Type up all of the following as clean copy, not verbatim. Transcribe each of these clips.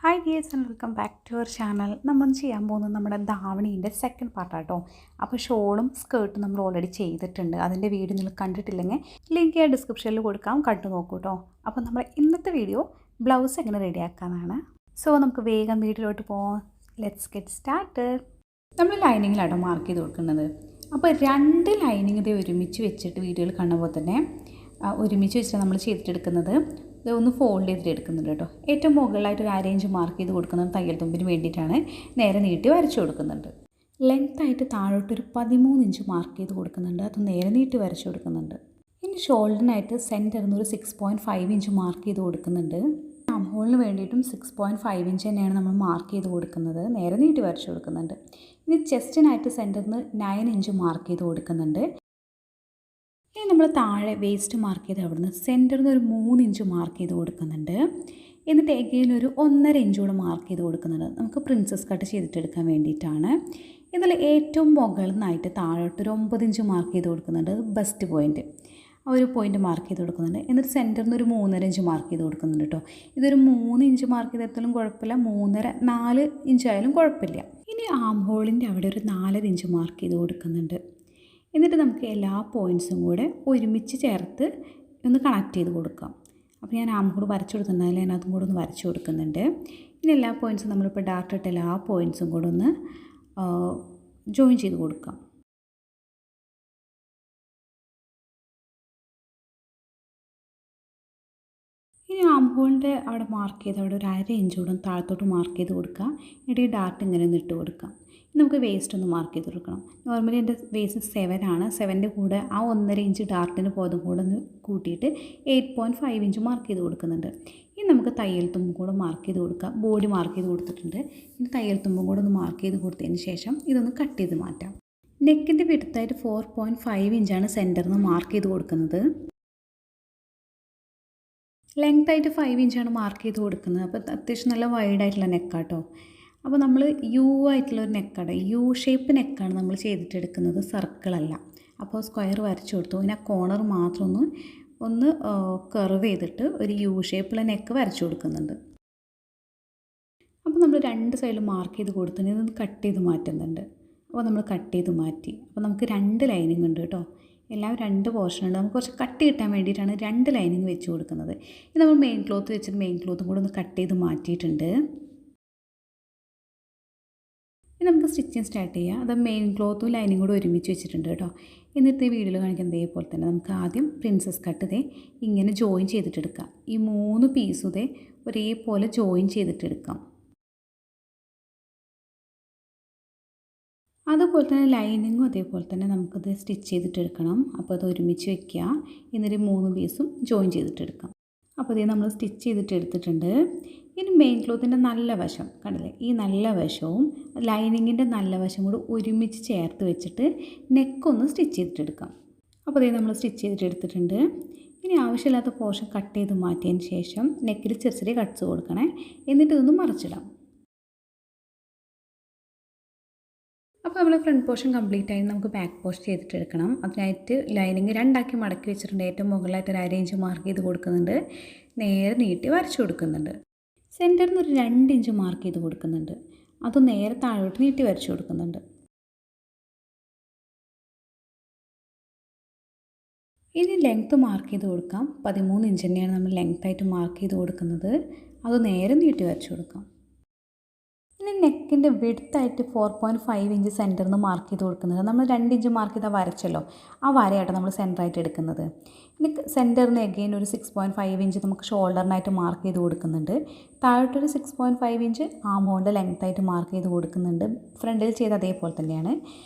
Hi dears and welcome back to our channel. നമ്മൾ ചെയ്യാൻ പോകുന്നത് നമ്മുടെ ധാവണീൻ്റെ സെക്കൻഡ് പാർട്ടാട്ടോ. അപ്പോൾ ഷോളും സ്കേർട്ടും നമ്മൾ ഓൾറെഡി ചെയ്തിട്ടുണ്ട്. അതിൻ്റെ വീഡിയോ നിങ്ങൾ കണ്ടിട്ടില്ലെങ്കിൽ ലിങ്ക് ഞാൻ ഡിസ്ക്രിപ്ഷനിൽ കൊടുക്കാം, കണ്ടു നോക്കൂ കേട്ടോ. അപ്പോൾ നമ്മുടെ ഇന്നത്തെ വീഡിയോ ബ്ലൗസ് എങ്ങനെ റെഡിയാക്കാനാണ്. സോ നമുക്ക് വേഗം വീഡിയോയിലോട്ട് പോകാം. Let's get started. നമ്മൾ ലൈനിങ്ങിലാട്ടോ മാർക്ക് ചെയ്ത് കൊടുക്കുന്നത്. അപ്പോൾ രണ്ട് ലൈനിങ് ഇത് ഒരുമിച്ച് വെച്ചിട്ട് വീഡിയോയിൽ കാണുമ്പോൾ തന്നെ ഒരുമിച്ച് വെച്ചിട്ട് നമ്മൾ ചെയ്തിട്ടെടുക്കുന്നത്. ഇതൊന്ന് ഫോൾഡ് ചെയ്തിട്ട് എടുക്കുന്നുണ്ട് കേട്ടോ. ഏറ്റവും മുകളിലായിട്ട് ഒരു അരേഞ്ച് മാർക്ക് ചെയ്ത് കൊടുക്കുന്നത് തയ്യൽ തുമ്പിന് വേണ്ടിയിട്ടാണ്. നേരെ നീട്ടി വരച്ചു കൊടുക്കുന്നുണ്ട്. ലെങ്ത്തായിട്ട് താഴോട്ടൊരു 13 ഇഞ്ച് മാർക്ക് ചെയ്ത് കൊടുക്കുന്നുണ്ട്. അത് നേരെ നീട്ടി വരച്ചു കൊടുക്കുന്നുണ്ട്. ഇനി ഷോൾഡറിനായിട്ട് സെൻറ്ററിൽ ഒരു 6.5 ഇഞ്ച് മാർക്ക് ചെയ്ത് കൊടുക്കുന്നുണ്ട്. ആം ഹോളിന് വേണ്ടിയിട്ടും 6.5 ഇഞ്ച് തന്നെയാണ് നമ്മൾ മാർക്ക് ചെയ്ത് കൊടുക്കുന്നത്. നേരെ നീട്ടി വരച്ചു കൊടുക്കുന്നുണ്ട്. ഇനി ചെസ്റ്റിനായിട്ട് സെൻറ്ററിൽ 9 ഇഞ്ച് മാർക്ക് ചെയ്ത് കൊടുക്കുന്നുണ്ട്. ഇനി നമ്മൾ താഴെ വേസ്റ്റ് മാർക്ക് ചെയ്ത് അവിടുന്ന് സെൻറ്ററിൽ നിന്ന് ഒരു 3 ഇഞ്ച് മാർക്ക് ചെയ്ത് കൊടുക്കുന്നുണ്ട്. എന്നിട്ട് എഗെയിൻ ഒരു 1.5 ഇഞ്ച് കൂടെ മാർക്ക് ചെയ്ത് കൊടുക്കുന്നുണ്ട്. നമുക്ക് പ്രിൻസസ് കട്ട് ചെയ്തിട്ടെടുക്കാൻ വേണ്ടിയിട്ടാണ്. ഇതിൽ ഏറ്റവും മുകളിൽ നിന്നായിട്ട് താഴോട്ട് ഒരു 9 ഇഞ്ച് മാർക്ക് ചെയ്ത് കൊടുക്കുന്നുണ്ട്. ബസ്റ്റ് പോയിൻറ്റ്, ആ ഒരു പോയിൻറ്റ് മാർക്ക് ചെയ്ത് കൊടുക്കുന്നുണ്ട്. എന്നിട്ട് സെൻറ്ററിൽ നിന്ന് ഒരു 3.5 ഇഞ്ച് മാർക്ക് ചെയ്ത് കൊടുക്കുന്നുണ്ട് കേട്ടോ. ഇതൊരു 3 ഇഞ്ച് മാർക്ക് ചെയ്തെടുത്താലും കുഴപ്പമില്ല, 3.5-4 ഇഞ്ചായാലും കുഴപ്പമില്ല. ഇനി ആം ഹോളിൻ്റെ അവിടെ ഒരു 4.5 ഇഞ്ച് മാർക്ക് ചെയ്ത് കൊടുക്കുന്നുണ്ട്. എന്നിട്ട് നമുക്ക് എല്ലാ പോയിൻറ്റ്സും കൂടെ ഒരുമിച്ച് ചേർത്ത് ഒന്ന് കണക്ട് ചെയ്ത് കൊടുക്കാം. അപ്പോൾ ഞാൻ ആം ഹോൾ വരച്ചു കൊടുത്തിട്ടുണ്ടായാലും ഞാൻ അതും കൂടെ ഒന്ന് വരച്ചു കൊടുക്കുന്നുണ്ട്. ഇനി എല്ലാ പോയിൻറ്റ്സും നമ്മളിപ്പോൾ ഡാർട്ട് ഇട്ട എല്ലാ പോയിൻറ്റ്സും കൂടെ ഒന്ന് ജോയിൻ ചെയ്ത് കൊടുക്കാം. ഇനി ആം ഹോളിൻ്റെ അവിടെ മാർക്ക് ചെയ്ത് അവിടെ ഒരു 1/2 ഇഞ്ച് കൂടെ താഴത്തോട്ട് മാർക്ക് ചെയ്ത് കൊടുക്കുക. എന്നിട്ട് ഈ ഡാർട്ട് ഇങ്ങനെ ഒന്ന് ഇട്ട് കൊടുക്കാം. നമുക്ക് വേസ്റ്റ് ഒന്ന് മാർക്ക് ചെയ്ത് കൊടുക്കണം. നോർമലി എൻ്റെ വേസ്റ്റ് 7 ആണ്. 7ൻ്റെ കൂടെ ആ 1.5 ഇഞ്ച് ഡാർട്ടിന് പോയതും കൂടെ ഒന്ന് കൂട്ടിയിട്ട് 8.5 ഇഞ്ച് മാർക്ക് ചെയ്ത് കൊടുക്കുന്നുണ്ട്. ഇനി നമുക്ക് തയ്യൽ തുമ്പും കൂടെ മാർക്ക് ചെയ്ത് കൊടുക്കാം. ബോഡി മാർക്ക് ചെയ്ത് കൊടുത്തിട്ടുണ്ട്. ഇനി തയ്യൽ തുമ്പും കൂടെ ഒന്ന് മാർക്ക് ചെയ്ത് കൊടുത്തതിന് ശേഷം ഇതൊന്ന് കട്ട് ചെയ്ത് മാറ്റാം. നെക്കിൻ്റെ വിടുത്തായിട്ട് 4.5 ഇഞ്ചാണ് സെൻറ്ററിൽ നിന്ന് മാർക്ക് ചെയ്ത് കൊടുക്കുന്നത്. ലെങ്ത്തായിട്ട് 5 ഇഞ്ചാണ് മാർക്ക് ചെയ്ത് കൊടുക്കുന്നത്. അപ്പോൾ അത്യാവശ്യം നല്ല വൈഡായിട്ടുള്ള നെക്കാട്ടോ. അപ്പോൾ നമ്മൾ യു ആയിട്ടുള്ളൊരു നെക്കാണ്, യു ഷേപ്പ് നെക്കാണ് നമ്മൾ ചെയ്തിട്ടെടുക്കുന്നത്, സർക്കിളല്ല. അപ്പോൾ സ്ക്വയർ വരച്ചു കൊടുത്തു. പിന്നെ ആ കോർണർ മാത്രം ഒന്ന് കർവ് ചെയ്തിട്ട് ഒരു യു ഷേപ്പിലുള്ള നെക്ക് വരച്ചു കൊടുക്കുന്നുണ്ട്. അപ്പോൾ നമ്മൾ രണ്ട് സൈഡിൽ മാർക്ക് ചെയ്ത് കൊടുത്തിട്ട് ഇതൊന്ന് കട്ട് ചെയ്ത് മാറ്റുന്നുണ്ട്. അപ്പോൾ നമ്മൾ കട്ട് ചെയ്ത് മാറ്റി. അപ്പോൾ നമുക്ക് 2 ലൈനിങ് ഉണ്ട് കേട്ടോ. എല്ലാം 2 പോർഷൻ ഉണ്ട്. നമുക്ക് കുറച്ച് കട്ട് കിട്ടാൻ വേണ്ടിയിട്ടാണ് 2 ലൈനിങ് വെച്ച് കൊടുക്കുന്നത്. ഇത് നമ്മൾ മെയിൻ ക്ലോത്ത് വെച്ചിട്ട് മെയിൻ ക്ലോത്തും കൂടെ ഒന്ന് കട്ട് ചെയ്ത് മാറ്റിയിട്ടുണ്ട്. ഇനി നമുക്ക് സ്റ്റിച്ചിങ് സ്റ്റാർട്ട് ചെയ്യാം. അത് മെയിൻ ക്ലോത്തും ലൈനിങ് കൂടെ ഒരുമിച്ച് വെച്ചിട്ടുണ്ട് കേട്ടോ. എന്നിട്ട് ഈ വീഡിയോയിൽ കാണിക്കുന്ന ഇതേപോലെ തന്നെ നമുക്ക് ആദ്യം പ്രിൻസസ് കട്ട് ഇങ്ങനെ ജോയിൻ ചെയ്തിട്ടെടുക്കാം. ഈ 3 പീസും ഒരേപോലെ ജോയിൻ ചെയ്തിട്ടെടുക്കാം. അതുപോലെ തന്നെ ലൈനിങ്ങും അതേപോലെ തന്നെ നമുക്കത് സ്റ്റിച്ച് ചെയ്തിട്ടെടുക്കണം. അപ്പോൾ അത് ഒരുമിച്ച് വയ്ക്കുക. എന്നിട്ട് 3 പീസും ജോയിൻ ചെയ്തിട്ടെടുക്കാം. അപ്പോൾ ഇത് നമ്മൾ സ്റ്റിച്ച് ചെയ്തിട്ടെടുത്തിട്ടുണ്ട്. ഇനി മെയിൻ ക്ലോത്തിൻ്റെ നല്ല വശം കണ്ടില്ലേ, ഈ നല്ല വശവും ലൈനിങ്ങിൻ്റെ നല്ല വശം കൂടി ഒരുമിച്ച് ചേർത്ത് വെച്ചിട്ട് നെക്കൊന്ന് സ്റ്റിച്ച് ചെയ്തിട്ടെടുക്കാം. അപ്പോൾ ഇത് നമ്മൾ സ്റ്റിച്ച് ചെയ്തിട്ടെടുത്തിട്ടുണ്ട്. ഇനി ആവശ്യമില്ലാത്ത പോർഷൻ കട്ട് ചെയ്ത് മാറ്റിയതിന് ശേഷം നെക്കിൽ ചെറിയ ചെറിയ കട്ട്സ് കൊടുക്കണേ. എന്നിട്ട് ഇതൊന്ന് മറിച്ചിടാം. അപ്പോൾ നമ്മൾ ഫ്രണ്ട് പോർഷൻ കംപ്ലീറ്റ് ആയി നമുക്ക് ബാക്ക് പോർഷൻ ചെയ്തിട്ടെടുക്കണം. അതിനായിട്ട് ലൈനിങ് 2 മടക്കി വെച്ചിട്ടുണ്ട്. ഏറ്റവും മുകളിലായിട്ട് ഒരു 1/2 ഇഞ്ച് മാർക്ക് ചെയ്ത് കൊടുക്കുന്നുണ്ട്. നേരെ നീട്ടി വരച്ചു കൊടുക്കുന്നുണ്ട്. സെൻറ്ററിൽ നിന്ന് ഒരു 2 ഇഞ്ച് മാർക്ക് ചെയ്ത് കൊടുക്കുന്നുണ്ട്. അത് നേരെ താഴോട്ട് നീട്ടി വരച്ചു കൊടുക്കുന്നുണ്ട്. ഇനി ലെങ്ത്ത് മാർക്ക് ചെയ്ത് കൊടുക്കാം. 13 ഇഞ്ച് തന്നെയാണ് നമ്മൾ ലെങ്ത്തായിട്ട് മാർക്ക് ചെയ്ത് കൊടുക്കുന്നത്. അത് നേരെ നീട്ടി വരച്ചു കൊടുക്കാം. ഇനി നെക്കിൻ്റെ വിഡ്ത്തായിട്ട് 4.5 ഇഞ്ച് സെൻറ്ററിൽ നിന്ന് മാർക്ക് ചെയ്ത് കൊടുക്കുന്നത്. നമ്മൾ 2 ഇഞ്ച് മാർക്ക് ചെയ്താൽ വരച്ചല്ലോ, ആ വരയായിട്ട് നമ്മൾ സെൻറ്ററായിട്ട് എടുക്കുന്നത്. ഇനി സെൻറ്ററിന് എഗെയിൻ ഒരു 6.5 ഇഞ്ച് നമുക്ക് ഷോൾഡറിനായിട്ട് മാർക്ക് ചെയ്ത് കൊടുക്കുന്നുണ്ട്. താഴോട്ടൊരു 6.5 ഇഞ്ച് ആം ഹോളിൻ്റെ ലെങ്ത്തായിട്ട് മാർക്ക് ചെയ്ത് കൊടുക്കുന്നുണ്ട്. ഫ്രണ്ടിൽ ചെയ്ത് അതേപോലെ തന്നെയാണ്.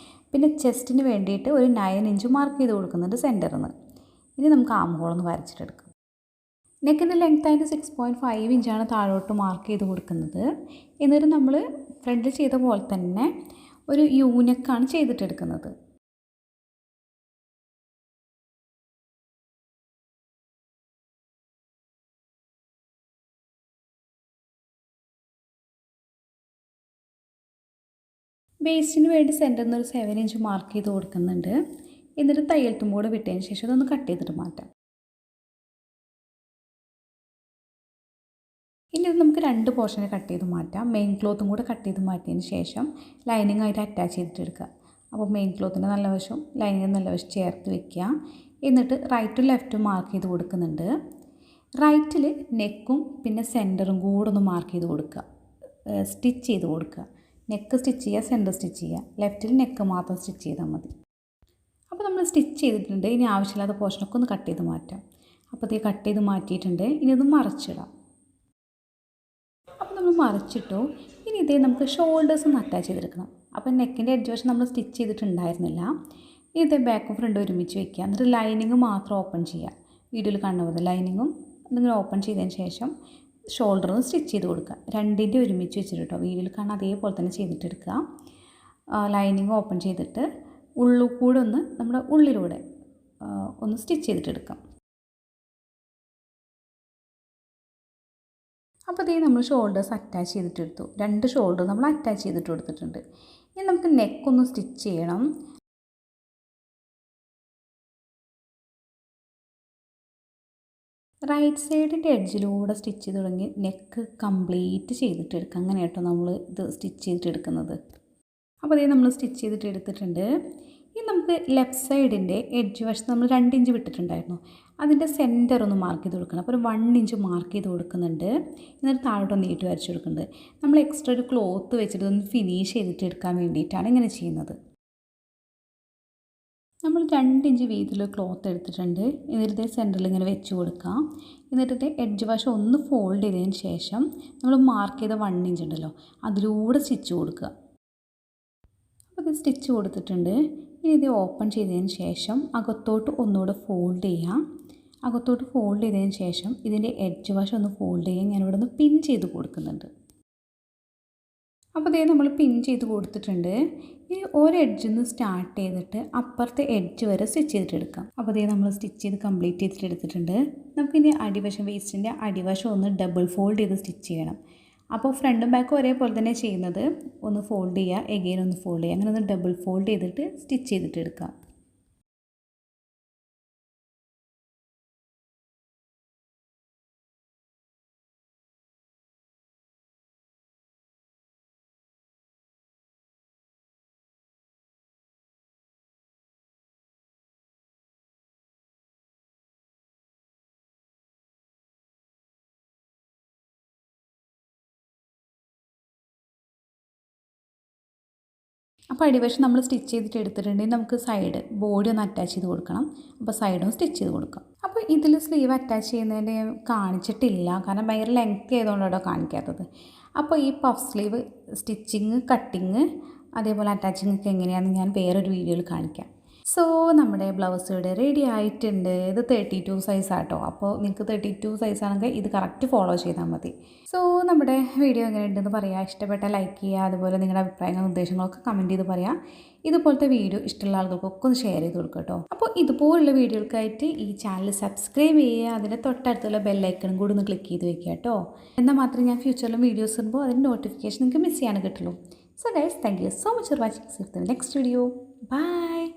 പിന്നെ ചെസ്റ്റിന് വേണ്ടിയിട്ട് ഒരു 9 ഇഞ്ച് മാർക്ക് ചെയ്ത് കൊടുക്കുന്നുണ്ട് സെൻറ്ററിൽ നിന്ന്. ഇനി നമുക്ക് ആം ഹോളൊന്ന് വരച്ചിട്ടെടുക്കാം. നെക്കിൻ്റെ ലെങ്ത്തായിട്ട് 6.5 ഇഞ്ചാണ് താഴോട്ട് മാർക്ക് ചെയ്ത് കൊടുക്കുന്നത്. എന്നിട്ട് നമ്മൾ ഫ്രണ്ടിൽ ചെയ്ത പോലെ തന്നെ ഒരു യൂനെക്കാണ് ചെയ്തിട്ടെടുക്കുന്നത്. വേസ്റ്റിന് വേണ്ടി സെൻറ്ററിൽ നിന്ന് ഒരു 7 ഇഞ്ച് മാർക്ക് ചെയ്ത് കൊടുക്കുന്നുണ്ട്. എന്നിട്ട് തയ്യൽ തുമ്പോടെ വിട്ടതിന് ശേഷം അതൊന്ന് കട്ട് ചെയ്തിട്ട് മാറ്റാം. ഇനി ഇത് നമുക്ക് 2 പോർഷനെ കട്ട് ചെയ്ത് മാറ്റാം. മെയിൻ ക്ലോത്തും കൂടെ കട്ട് ചെയ്ത് മാറ്റിയതിന് ശേഷം ലൈനിങ് ആയിട്ട് അറ്റാച്ച് ചെയ്തിട്ട് എടുക്കുക. അപ്പോൾ മെയിൻ ക്ലോത്തിൻ്റെ നല്ല വശവും ലൈനിങ് നല്ല വശം ചേർത്ത് വെക്കുക. എന്നിട്ട് റൈറ്റും ലെഫ്റ്റും മാർക്ക് ചെയ്ത് കൊടുക്കുന്നുണ്ട്. റൈറ്റിൽ നെക്കും പിന്നെ സെൻറ്ററും കൂടെ ഒന്ന് മാർക്ക് ചെയ്ത് കൊടുക്കുക, സ്റ്റിച്ച് ചെയ്ത് കൊടുക്കുക. നെക്ക് സ്റ്റിച്ച് ചെയ്യുക, സെൻറ്റർ സ്റ്റിച്ച് ചെയ്യുക. ലെഫ്റ്റിൽ നെക്ക് മാത്രം സ്റ്റിച്ച് ചെയ്താൽ മതി. അപ്പോൾ നമ്മൾ സ്റ്റിച്ച് ചെയ്തിട്ടുണ്ട്. ഇനി ആവശ്യമില്ലാത്ത പോർഷനൊക്കെ ഒന്ന് കട്ട് ചെയ്ത് മാറ്റാം. അപ്പോൾ ഇത് കട്ട് ചെയ്ത് മാറ്റിയിട്ടുണ്ട്. ഇനി ഇത് മറിച്ചിടാം. അപ്പോൾ നമ്മൾ മറിച്ചിട്ടു. ഇനി ഇതേ നമുക്ക് ഷോൾഡേഴ്സ് ഒന്ന് അറ്റാച്ച് ചെയ്തെടുക്കണം. അപ്പോൾ നെക്കിൻ്റെ എഡ്ജ് വശം നമ്മൾ സ്റ്റിച്ച് ചെയ്തിട്ടുണ്ടായിരുന്നില്ല. ഇതേ ബാക്കും ഫ്രണ്ടും ഒരുമിച്ച് വയ്ക്കുക. എന്നിട്ട് ലൈനിങ് മാത്രം ഓപ്പൺ ചെയ്യുക. വീഡിയോയിൽ കാണുന്ന പോലെ ലൈനിങ്ങും അതിങ്ങനെ ഓപ്പൺ ചെയ്തതിന് ശേഷം ഷോൾഡർ ഒന്ന് സ്റ്റിച്ച് ചെയ്ത് കൊടുക്കുക. രണ്ടിൻ്റെ ഒരുമിച്ച് വെച്ചിട്ട് കേട്ടോ. വീഡിയോയിൽ കാണാൻ അതേപോലെ തന്നെ ചെയ്തിട്ടെടുക്കുക. ലൈനിങ് ഓപ്പൺ ചെയ്തിട്ട് ഉള്ളിൽ കൂടെ ഒന്ന് നമ്മുടെ ഉള്ളിലൂടെ ഒന്ന് സ്റ്റിച്ച് ചെയ്തിട്ടെടുക്കാം. അപ്പോൾ ഇതേ നമ്മൾ ഷോൾഡേഴ്സ് അറ്റാച്ച് ചെയ്തിട്ടെടുത്തു. 2 ഷോൾഡർ നമ്മൾ അറ്റാച്ച് ചെയ്തിട്ട് കൊടുത്തിട്ടുണ്ട്. ഇനി നമുക്ക് നെക്കൊന്ന് സ്റ്റിച്ച് ചെയ്യണം. റൈറ്റ് സൈഡിൻ്റെ എഡ്ജിലൂടെ സ്റ്റിച്ച് ചെയ്ത് തുടങ്ങി നെക്ക് കംപ്ലീറ്റ് ചെയ്തിട്ടെടുക്കുക. അങ്ങനെ കേട്ടോ നമ്മൾ ഇത് സ്റ്റിച്ച് ചെയ്തിട്ടെടുക്കുന്നത്. അപ്പോൾ അതേ നമ്മൾ സ്റ്റിച്ച് ചെയ്തിട്ട് എടുത്തിട്ടുണ്ട്. ഇനി നമുക്ക് ലെഫ്റ്റ് സൈഡിൻ്റെ എഡ്ജ് വശത്ത് നമ്മൾ 2 ഇഞ്ച് വിട്ടിട്ടുണ്ടായിരുന്നു. അതിൻ്റെ സെൻറ്റർ ഒന്ന് മാർക്ക് ചെയ്ത് കൊടുക്കണം. അപ്പോൾ ഒരു 1 ഇഞ്ച് മാർക്ക് ചെയ്ത് കൊടുക്കുന്നുണ്ട്. എന്നിട്ട് താഴോട്ടൊന്ന് നീട്ടി വരച്ച് കൊടുക്കുന്നുണ്ട്. നമ്മൾ എക്സ്ട്രാ ഒരു ക്ലോത്ത് വെച്ചിട്ട് ഒന്ന് ഫിനിഷ് ചെയ്തിട്ട് എടുക്കാൻ വേണ്ടിയിട്ടാണ് ഇങ്ങനെ ചെയ്യുന്നത്. നമ്മൾ 2 ഇഞ്ച് വീതിയിൽ ക്ലോത്ത് എടുത്തിട്ടുണ്ട്. എന്നിട്ട് സെൻറ്ററിൽ ഇങ്ങനെ വെച്ച് കൊടുക്കാം. എന്നിട്ട് എഡ്ജ് വശം ഒന്ന് ഫോൾഡ് ചെയ്തതിന് ശേഷം നമ്മൾ മാർക്ക് ചെയ്ത 1 ഇഞ്ച് ഉണ്ടല്ലോ അതിലൂടെ സ്റ്റിച്ച് കൊടുക്കുക. അപ്പോൾ ഇത് സ്റ്റിച്ച് കൊടുത്തിട്ടുണ്ട്. ഇനി ഇത് ഓപ്പൺ ചെയ്തതിന് ശേഷം അകത്തോട്ട് ഒന്നുകൂടെ ഫോൾഡ് ചെയ്യാം. അകത്തോട്ട് ഫോൾഡ് ചെയ്തതിന് ശേഷം ഇതിൻ്റെ എഡ്ജ് വശം ഒന്ന് ഫോൾഡ് ചെയ്യാൻ ഞാനിവിടെ ഒന്ന് പിൻ ചെയ്ത് കൊടുക്കുന്നുണ്ട്. അപ്പോൾ ഇതേ നമ്മൾ പിൻ ചെയ്ത് കൊടുത്തിട്ടുണ്ട്. ഇനി ഒരു എഡ്ജിൽ നിന്ന് സ്റ്റാർട്ട് ചെയ്തിട്ട് അപ്പുറത്തെ എഡ്ജ് വരെ സ്റ്റിച്ച് ചെയ്തിട്ടെടുക്കാം. അപ്പോൾ ഇതേ നമ്മൾ സ്റ്റിച്ച് ചെയ്ത് കംപ്ലീറ്റ് ചെയ്തിട്ട് എടുത്തിട്ടുണ്ട്. നമുക്കിനി അടിവശം വേസ്റ്റിൻ്റെ അടിവശം ഒന്ന് ഡബിൾ ഫോൾഡ് ചെയ്ത് സ്റ്റിച്ച് ചെയ്യണം. അപ്പോൾ ഫ്രണ്ടും ബാക്കും ഒരേപോലെ തന്നെ ചെയ്യുന്നത്. ഒന്ന് ഫോൾഡ് ചെയ്യുക, എഗെയിൻ ഒന്ന് ഫോൾഡ് ചെയ്യുക, അങ്ങനെ ഒന്ന് ഡബിൾ ഫോൾഡ് ചെയ്തിട്ട് സ്റ്റിച്ച് ചെയ്തിട്ട് എടുക്കാം. അപ്പോൾ അടിവശം നമ്മൾ സ്റ്റിച്ച് ചെയ്തിട്ട് എടുത്തിട്ടുണ്ടെങ്കിൽ നമുക്ക് സൈഡ് ബോഡി ഒന്ന് അറ്റാച്ച് ചെയ്ത് കൊടുക്കണം. അപ്പോൾ സൈഡും സ്റ്റിച്ച് ചെയ്ത് കൊടുക്കാം. അപ്പോൾ ഇതിൽ സ്ലീവ് അറ്റാച്ച് ചെയ്യുന്നതിൻ്റെ കാണിച്ചിട്ടില്ല, കാരണം ഭയങ്കര ലെങ്ത് ആയതുകൊണ്ടാണ് കാണിക്കാത്തത്. അപ്പോൾ ഈ പഫ് സ്ലീവ് സ്റ്റിച്ചിങ്, കട്ടിങ്, അതേപോലെ അറ്റാച്ചിങ് ഒക്കെ എങ്ങനെയാണെന്ന് ഞാൻ വേറൊരു വീഡിയോയിൽ കാണിക്കാം. സോ നമ്മുടെ ബ്ലൗസ് ഇവിടെ റെഡി ആയിട്ടുണ്ട്. ഇത് 32 സൈസാട്ടോ. അപ്പോൾ നിങ്ങൾക്ക് 32 സൈസാണെങ്കിൽ ഇത് കറക്റ്റ് ഫോളോ ചെയ്താൽ മതി. സോ നമ്മുടെ വീഡിയോ എങ്ങനെയുണ്ടെന്ന് പറയാം. ഇഷ്ടപ്പെട്ടാൽ ലൈക്ക് ചെയ്യുക. അതുപോലെ നിങ്ങളുടെ അഭിപ്രായങ്ങളും നിർദ്ദേശങ്ങളൊക്കെ കമൻറ്റ് ചെയ്ത് പറയാം. ഇതുപോലത്തെ വീഡിയോ ഇഷ്ടമുള്ള ആളുകൾക്കൊക്കെ ഒന്ന് ഷെയർ ചെയ്ത് കൊടുക്കുക കേട്ടോ. അപ്പോൾ ഇതുപോലുള്ള വീഡിയോകൾക്കായിട്ട് ഈ ചാനൽ സബ്സ്ക്രൈബ് ചെയ്യുക. അതിൻ്റെ തൊട്ടടുത്തുള്ള ബെല്ലൈക്കണും കൂടി ഒന്ന് ക്ലിക്ക് ചെയ്ത് വെക്കുക കേട്ടോ. എന്നാൽ മാത്രമേ ഞാൻ ഫ്യൂച്ചറിലും വീഡിയോസ് ഇടുമ്പോൾ അതിൻ്റെ നോട്ടിഫിക്കേഷൻ നിങ്ങൾക്ക് മിസ് ചെയ്യാൻ കിട്ടുള്ളൂ. So guys, thank you so much for watching. See you in the next video. Bye.